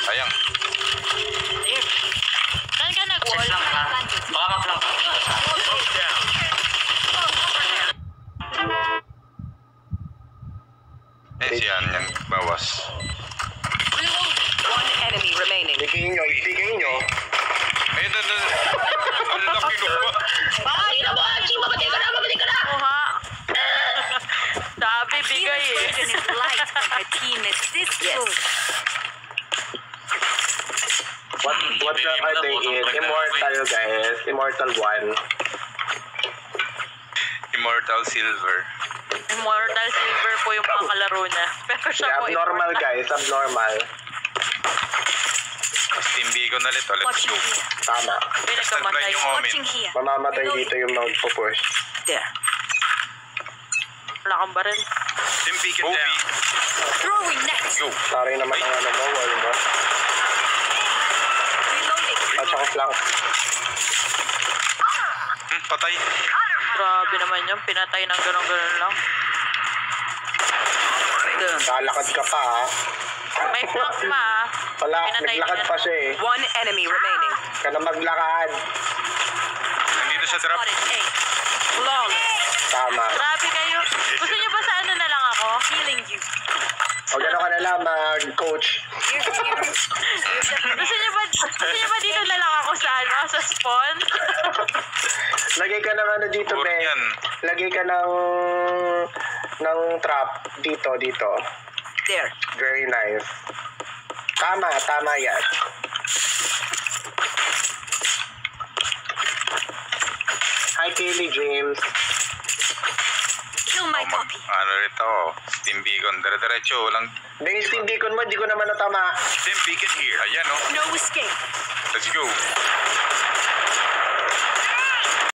Sayang. There. Saan ka nag-wall? Baka mag-flank. Yan, yan. Bawas. One enemy remaining. Bigay nyo. Ayun, doon. Ang laki ko ba? Ay, Ching, mamatay ka na! kuha. Sabi, bigay eh. What are they in? Immortal, guys. Immortal 1. Immortal Silver. Immortal Silver po yung mga kalaro niya. Pero siya po Abnormal, guys. Abnormal. Team Bigo na ulit. Let's go. Tama. Pinagkamatay. Yung Omen. Mamamatay dito yung magpo-push. There. Wala kang baril. Team Beacon down. Throwing next. Go. Sorry naman ang ano mo, wall mo. Reloading. At saka flank. Patay. Grabe naman yun. Pinatay ng gano'n-gano'n lang. Lalakad ka pa, ha? May flank pa ah. Wala, Pinatay naglakad niya. pa siya eh. One enemy remaining. Ka na maglakad. Nandito sa drop. Flawless. Tama. Grabe kayo. Gusto niyo ba sa ano na lang ako? Healing you. O gano'n ka na lang, mag-coach. Gusto niyo ba dito na lang ako sa ano? Sa spawn? Lagay ka ng ano dito, Puro be. yan. Lagay ka ng trap dito. There. Very nice. Tama yan. Hi, Kaylee James. Kill my copy. Ano rito? Team Beacon. Dire-diretso. Walang Base team beacon mo, di ko naman natama. Team Beacon here. Ayan, oh. No escape. Let's go.